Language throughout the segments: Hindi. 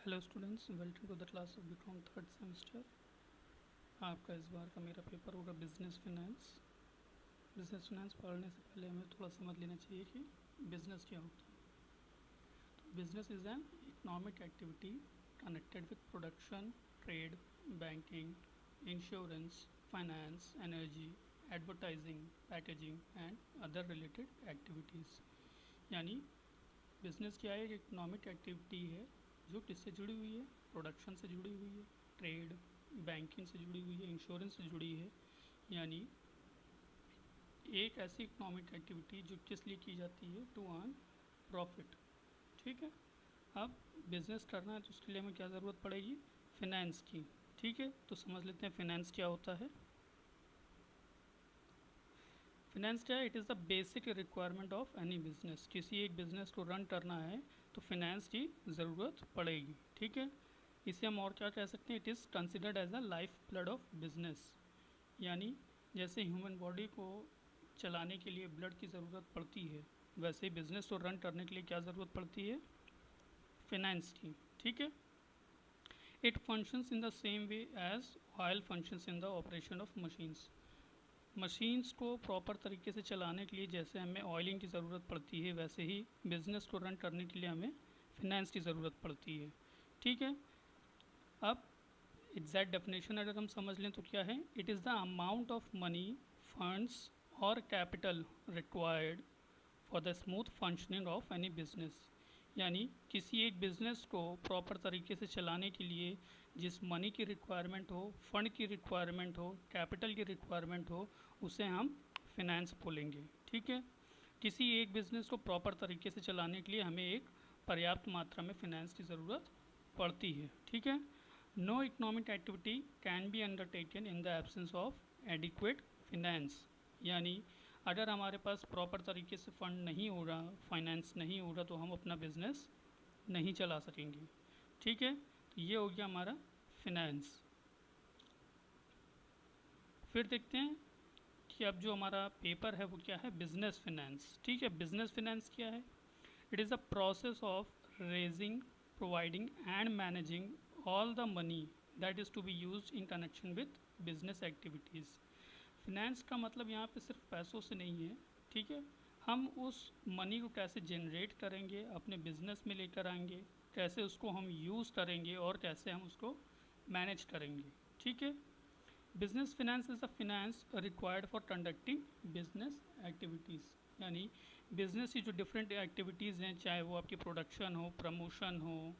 Hello students, welcome to the class of BCom third semester. आपका इस बार का मेरा पेपर होगा बिजनेस फिनेंस। बिजनेस फिनेंस पढ़ने से पहले हमें थोड़ा समझ लेना चाहिए कि बिजनेस क्या होता है। तो business is an economic activity connected with production, trade, banking, insurance, finance, energy, advertising, packaging and other related activities. यानी बिजनेस क्या है? एक इकोनॉमिक एक्टिविटी है जो किससे जुड़ी हुई है? प्रोडक्शन से जुड़ी हुई है, ट्रेड, बैंकिंग से जुड़ी हुई है, इंश्योरेंस से जुड़ी है। यानी एक ऐसी इकोनॉमिक एक्टिविटी जो किस लिए की जाती है? To earn profit. ठीक है। अब बिजनेस करना है तो उसके लिए हमें क्या ज़रूरत पड़ेगी? फिनेंस की। ठीक है, तो समझ लेते हैं फिनेंस क्या होता है। फिनेंस क्या है? It is the basic requirement of any business. किसी एक बिजनेस को रन करना है तो फिनेंस की ज़रूरत पड़ेगी। ठीक है, इसे हम और क्या कह सकते हैं? It is considered as a life blood of business. यानी जैसे ह्यूमन बॉडी को चलाने के लिए ब्लड की ज़रूरत पड़ती है, वैसे ही बिजनेस को रन करने के लिए क्या ज़रूरत पड़ती है? फिनेंस की। ठीक है, it functions in the same way as oil functions in the operation of machines. Machines को प्रॉपर तरीके से चलाने के लिए जैसे हमें ऑयलिंग की ज़रूरत पड़ती है, वैसे ही बिज़नेस को रन करने के लिए हमें फिनेंस की ज़रूरत पड़ती है। ठीक है, अब एग्जैक्ट डेफिनेशन अगर हम समझ लें तो क्या है? It is the amount of money, funds और capital required for the smooth functioning of any business. यानी किसी एक बिज़नेस को प्रॉपर तरीके से चलाने के लिए जिस मनी की रिक्वायरमेंट हो, फंड की रिक्वायरमेंट हो, कैपिटल की रिक्वायरमेंट हो, उसे हम फिनेंस बोलेंगे। ठीक है, किसी एक बिज़नेस को प्रॉपर तरीके से चलाने के लिए हमें एक पर्याप्त मात्रा में फिनेंस की ज़रूरत पड़ती है। ठीक है, no economic activity can be undertaken in the absence of adequate finance. यानी अगर हमारे पास प्रॉपर तरीके से फंड नहीं हो रहा, फाइनेंस नहीं हो रहा, तो हम अपना बिजनेस नहीं चला सकेंगे। ठीक है, तो ये हो गया हमारा फिनेंस। फिर देखते हैं कि अब जो हमारा पेपर है वो क्या है? Business finance. ठीक है, बिजनेस फिनेंस क्या है? It is a process of raising, providing and managing all the money that is to be use in connection with business activities. Finance का मतलब यहाँ पे सिर्फ पैसों से नहीं है। ठीक है, हम उस मनी को कैसे जनरेट करेंगे, अपने बिजनेस में लेकर आएंगे, कैसे उसको हम यूज़ करेंगे और कैसे हम उसको मैनेज करेंगे। ठीक है, business finance is the finance required for conducting business activities. यानी बिजनेस की जो डिफरेंट एक्टिविटीज़ हैं, चाहे वो आपकी प्रोडक्शन हो, प्रमोशन हो,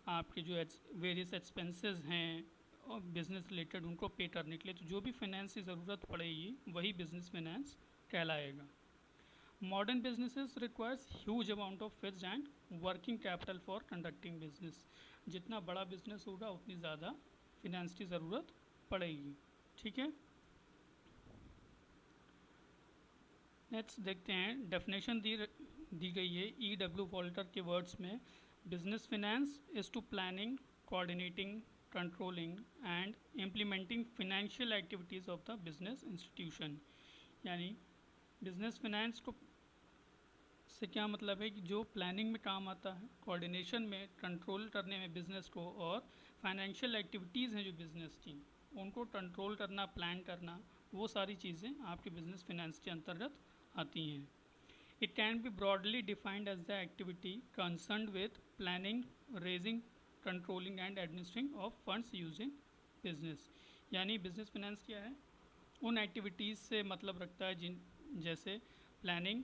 आपके जो वेरियस एक्सपेंसेस हैं और बिज़नेस रिलेटेड, उनको पे करने के लिए तो जो भी फाइनेंस की ज़रूरत पड़ेगी वही बिज़नेस फाइनेंस कहलाएगा। Modern businesses requires huge amount of fixed and working capital for conducting business. जितना बड़ा बिजनेस होगा उतनी ज़्यादा फिनेंस की ज़रूरत पड़ेगी। ठीक है, नेक्स्ट देखते हैं डेफिनेशन दी गई है E.W. वॉल्टर के वर्ड्स में। Business finance is to planning, coordinating, controlling and implementing financial activities of the business institution. यानी बिजनेस फिनेंस को से क्या मतलब है कि जो प्लानिंग में काम आता है, कोऑर्डिनेशन में, कंट्रोल करने में बिजनेस को, और फाइनेंशियल एक्टिविटीज़ हैं जो बिजनेस की, उनको कंट्रोल करना, प्लान करना, वो सारी चीज़ें आपके बिजनेस फिनेंस के अंतर्गत आती हैं। It can be broadly defined as the activity concern with planning, raising, controlling and administering of funds use in business. यानी बिजनेस फिनेंस क्या है? उन एक्टिविटीज़ से मतलब रखता है जिन जैसे प्लानिंग,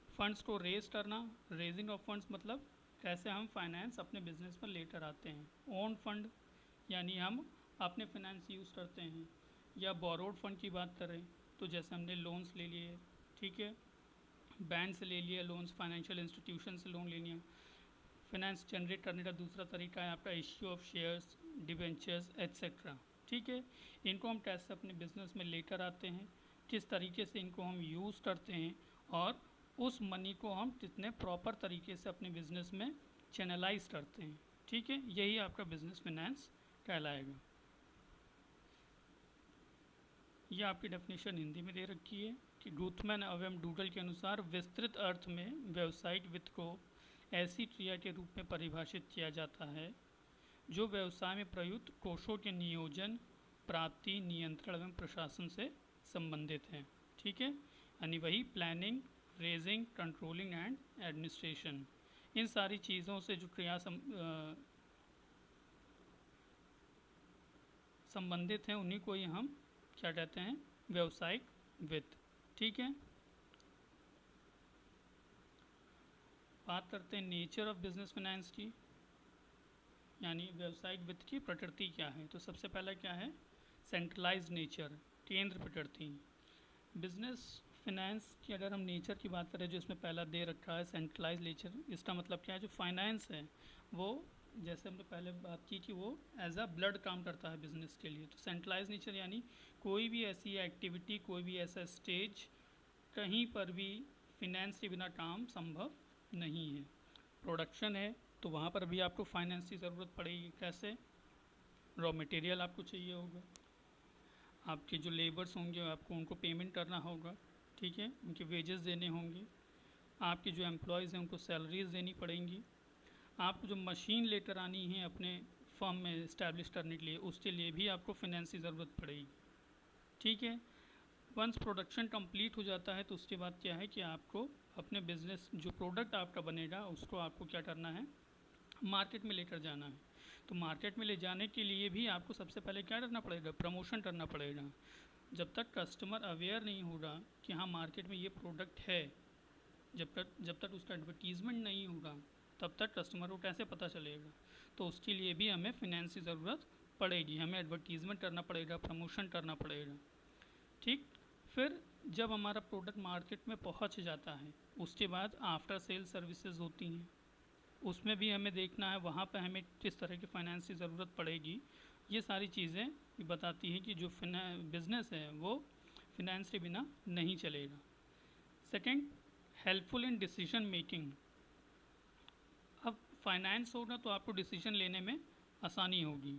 फंड्स को रेज करना, रेजिंग ऑफ फंड्स मतलब कैसे हम फाइनेंस अपने बिजनेस पर लेकर आते हैं, ओन फंड यानी हम अपने फाइनेंस यूज़ करते हैं, या बोरोड फंड की बात करें तो जैसे हमने लोन्स ले लिए। ठीक है, बैंक से ले लिए लोन्स, फाइनेंशियल इंस्टीट्यूशन से लोन ले लिया। फाइनेंस जनरेट करने का दूसरा तरीका है आपका issue of shares, debentures etcetera. ठीक है, इनको हम कैसे अपने बिजनेस में लेकर आते हैं, किस तरीके से इनको हम यूज़ करते हैं, और उस मनी को हम कितने प्रॉपर तरीके से अपने बिजनेस में चैनलाइज करते हैं। ठीक है, यही आपका बिजनेस फाइनेंस कहलाएगा। यह आपकी डेफिनेशन हिंदी में दे रखी है कि गुथमैन एवं डूडल के अनुसार विस्तृत अर्थ में व्यावसायिक वित्त को ऐसी क्रिया के रूप में परिभाषित किया जाता है जो व्यवसाय में प्रयुक्त कोषों के नियोजन, प्राप्ति, नियंत्रण एवं प्रशासन से संबंधित हैं। ठीक है, यानी वही planning, raising, controlling and administration, इन सारी चीज़ों से जो क्रिया संबंधित हैं उन्हीं को ही हम क्या कहते हैं, व्यावसायिक वित्त। ठीक है, बात करते हैं नेचर ऑफ बिजनेस फाइनेंस की, यानी व्यावसायिक वित्त की प्रकृति क्या है। तो सबसे पहला क्या है, सेंट्रलाइज्ड नेचर, केंद्र प्रकृति। बिजनेस फाइनेंस की अगर हम नेचर की बात करें, जो इसमें पहला दे रखा है सेंट्रलाइज्ड नेचर, इसका मतलब क्या है, जो फाइनेंस है वो, जैसे हमने पहले बात की कि वो एज अ ब्लड काम करता है बिजनेस के लिए। तो सेंट्रलाइज नेचर यानी कोई भी ऐसी एक्टिविटी, कोई भी ऐसा स्टेज, कहीं पर भी फिनेंस के बिना काम संभव नहीं है। प्रोडक्शन है तो वहाँ पर भी आपको फाइनेंस की ज़रूरत पड़ेगी। कैसे, रॉ मटेरियल आपको चाहिए होगा, आपके जो लेबर्स होंगे आपको उनको पेमेंट करना होगा। ठीक है, उनके वेजेस देने होंगे, आपके जो एम्प्लॉयज़ हैं उनको सैलरीज देनी पड़ेंगी, आपको जो मशीन लेकर आनी है अपने फर्म में इस्टेब्लिश करने के लिए, उसके लिए भी आपको फाइनेंस की ज़रूरत पड़ेगी। ठीक है, वंस प्रोडक्शन कंप्लीट हो जाता है तो उसके बाद क्या है कि आपको अपने बिजनेस, जो प्रोडक्ट आपका बनेगा उसको आपको क्या करना है, मार्केट में लेकर जाना है। तो मार्केट में ले जाने के लिए भी आपको सबसे पहले क्या करना पड़ेगा, प्रमोशन करना पड़ेगा। जब तक कस्टमर अवेयर नहीं होगा कि हाँ मार्केट में ये प्रोडक्ट है, जब तक उसका एडवर्टीज़मेंट नहीं होगा, तब तक कस्टमर को कैसे पता चलेगा। तो उसके लिए भी हमें फिनेंस की ज़रूरत पड़ेगी, हमें एडवर्टीज़मेंट करना पड़ेगा, प्रमोशन करना पड़ेगा। ठीक, फिर जब हमारा प्रोडक्ट मार्केट में पहुंच जाता है, उसके बाद आफ्टर सेल सर्विसेज होती हैं, उसमें भी हमें देखना है वहाँ पर हमें किस तरह की फाइनेंस की ज़रूरत पड़ेगी। ये सारी चीज़ें बताती हैं कि जो बिज़नेस है वो फिनेंस के बिना नहीं चलेगा। Second, helpful in decision making. अब फाइनेंस होगा तो आपको डिसीजन लेने में आसानी होगी।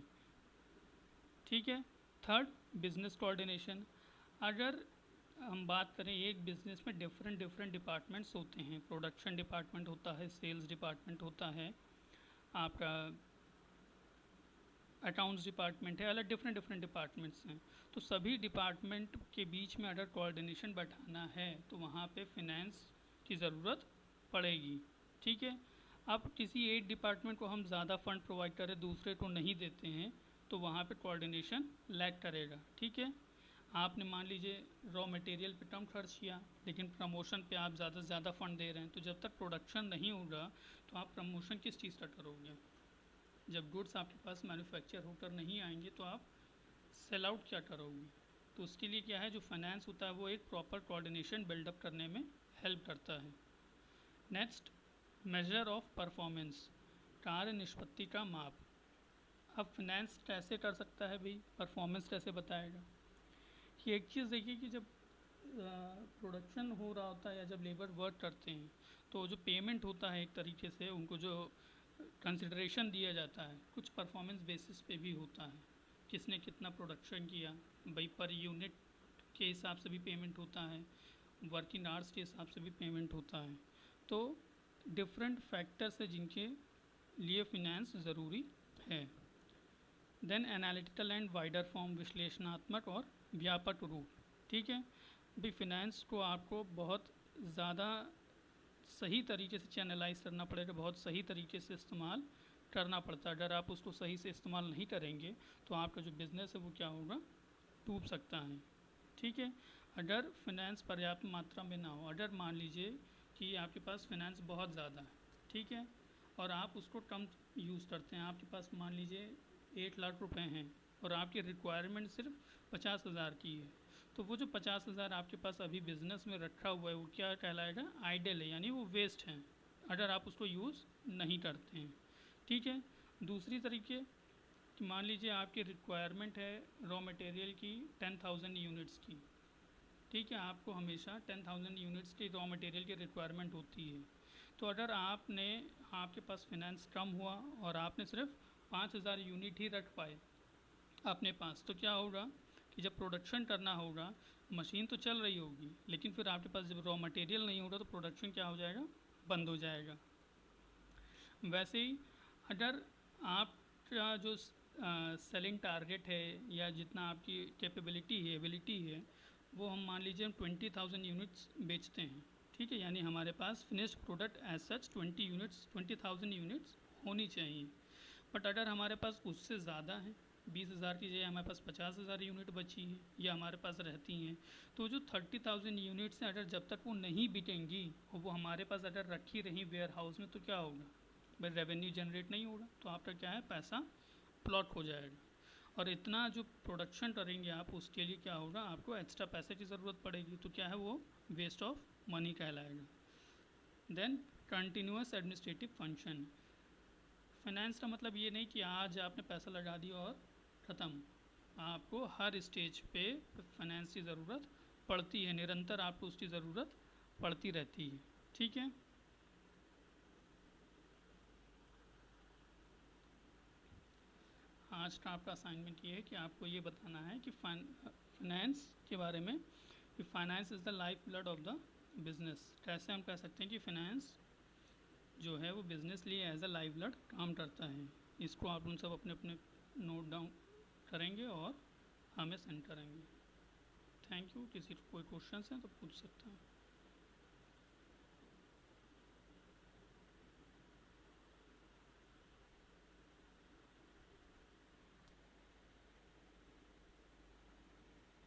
ठीक है, थर्ड, बिजनेस कोऑर्डिनेशन। अगर हम बात करें, एक बिज़नेस में डिफरेंट डिपार्टमेंट्स होते हैं, प्रोडक्शन डिपार्टमेंट होता है, सेल्स डिपार्टमेंट होता है, आपका अकाउंट्स डिपार्टमेंट है, अलग डिफरेंट डिपार्टमेंट्स हैं। तो सभी डिपार्टमेंट के बीच में अगर कोऑर्डिनेशन बैठाना है तो वहाँ पे फिनेंस की ज़रूरत पड़ेगी। ठीक है, अब किसी एक डिपार्टमेंट को हम ज़्यादा फंड प्रोवाइड करें, दूसरे को नहीं देते हैं, तो वहाँ पे कोऑर्डिनेशन लैग करेगा। ठीक है, आपने मान लीजिए रॉ मटेरियल पे कम खर्च किया, लेकिन प्रमोशन पे आप ज़्यादा से ज़्यादा फंड दे रहे हैं, तो जब तक प्रोडक्शन नहीं होगा तो आप प्रमोशन किस चीज़ का करोगे। जब गुड्स आपके पास मैन्युफैक्चर होकर नहीं आएंगे तो आप सेल आउट क्या करोगे। तो उसके लिए क्या है, जो फाइनेंस होता है वो एक प्रॉपर कोऑर्डिनेशन बिल्डअप करने में हेल्प करता है। नेक्स्ट, मेजर ऑफ परफॉर्मेंस, कार्य निष्पत्ति का माप। अब फाइनेंस कैसे कर सकता है भाई, परफॉर्मेंस कैसे बताएगा। कि एक चीज़ देखिए कि जब प्रोडक्शन हो रहा होता है या जब लेबर वर्क करते हैं तो जो पेमेंट होता है एक तरीके से उनको जो कंसिडरेशन दिया जाता है कुछ परफॉर्मेंस बेसिस पे भी होता है, किसने कितना प्रोडक्शन किया भाई, पर यूनिट के हिसाब से भी पेमेंट होता है, वर्किंग आवर्स के हिसाब से भी पेमेंट होता है। तो डिफरेंट फैक्टर्स है जिनके लिए फिनेंस ज़रूरी है। Then analytical and wider form, विश्लेषणात्मक और व्यापक रूप। ठीक है भाई, फिनेंस को आपको बहुत ज़्यादा सही तरीके से चैनलाइज करना पड़ेगा, बहुत सही तरीके से इस्तेमाल करना पड़ता है। अगर आप उसको सही से इस्तेमाल नहीं करेंगे तो आपका जो बिज़नेस है वो क्या होगा, डूब सकता है। ठीक है, अगर फिनेंस पर्याप्त मात्रा में ना हो, अगर मान लीजिए कि आपके पास फिनेंस बहुत ज़्यादा है, ठीक है, और आप उसको कम यूज़ करते हैं, आपके पास मान लीजिए 8 लाख रुपए हैं और आपकी रिक्वायरमेंट सिर्फ 50,000 की है, तो वो जो 50,000 आपके पास अभी बिज़नेस में रखा हुआ है वो क्या कहलाएगा, आइडल है, यानी वो वेस्ट है अगर आप उसको यूज़ नहीं करते हैं। ठीक है, दूसरी तरीके कि मान लीजिए आपकी रिक्वायरमेंट है रॉ मटेरियल की 10,000 यूनिट्स की। ठीक है, आपको हमेशा 10,000 यूनिट्स की रॉ मटेरियल की रिक्वायरमेंट होती है। तो अगर आपके पास फिनेंस कम हुआ और आपने सिर्फ 5,000 यूनिट ही रख पाए अपने पास, तो क्या होगा कि जब प्रोडक्शन करना होगा, मशीन तो चल रही होगी लेकिन फिर आपके पास जब रॉ मटेरियल नहीं होगा तो प्रोडक्शन क्या हो जाएगा, बंद हो जाएगा। वैसे ही अगर आप आपका जो सेलिंग टारगेट है या जितना आपकी कैपेबिलिटी है, एबिलिटी है, वो हम मान लीजिए हम 20,000 यूनिट्स बेचते हैं, ठीक है, यानी हमारे पास finished product as such 20,000 units होनी चाहिए। बट अगर हमारे पास उससे ज़्यादा है, 20,000 की जगह हमारे पास 50,000 यूनिट बची है या हमारे पास रहती हैं, तो जो 30,000 यूनिट्स हैं अगर जब तक वो नहीं बिकेंगी और वो हमारे पास अगर रखी रही वेयर हाउस में, तो क्या होगा भाई, रेवेन्यू जनरेट नहीं होगा, तो आपका क्या है, पैसा प्लॉट हो जाएगा। और इतना जो प्रोडक्शन करेंगे आप, उसके लिए क्या होगा, आपको एक्स्ट्रा पैसे की ज़रूरत पड़ेगी, तो क्या है, वो वेस्ट ऑफ मनी कहलाएगा। Then continuous administrative function. Finance का मतलब ये नहीं कि आज आपने पैसा लगा दिया और ख़त्म, आपको हर स्टेज पे फाइनेंस की ज़रूरत पड़ती है, निरंतर आपको उसकी ज़रूरत पड़ती रहती है, ठीक है। आज का आपका असाइनमेंट ये है कि आपको ये बताना है कि फाइनेंस के बारे में, कि finance is the life blood of the business. कैसे हम कह सकते हैं कि फाइनेंस जो है वो बिज़नेस लिए एज अ लाइफ ब्लड काम करता है। इसको आप उन सब अपने अपने नोट डाउन करेंगे और हमें सेंड करेंगे। Thank you. किसी को कोई क्वेश्चन है तो पूछ सकते हैं।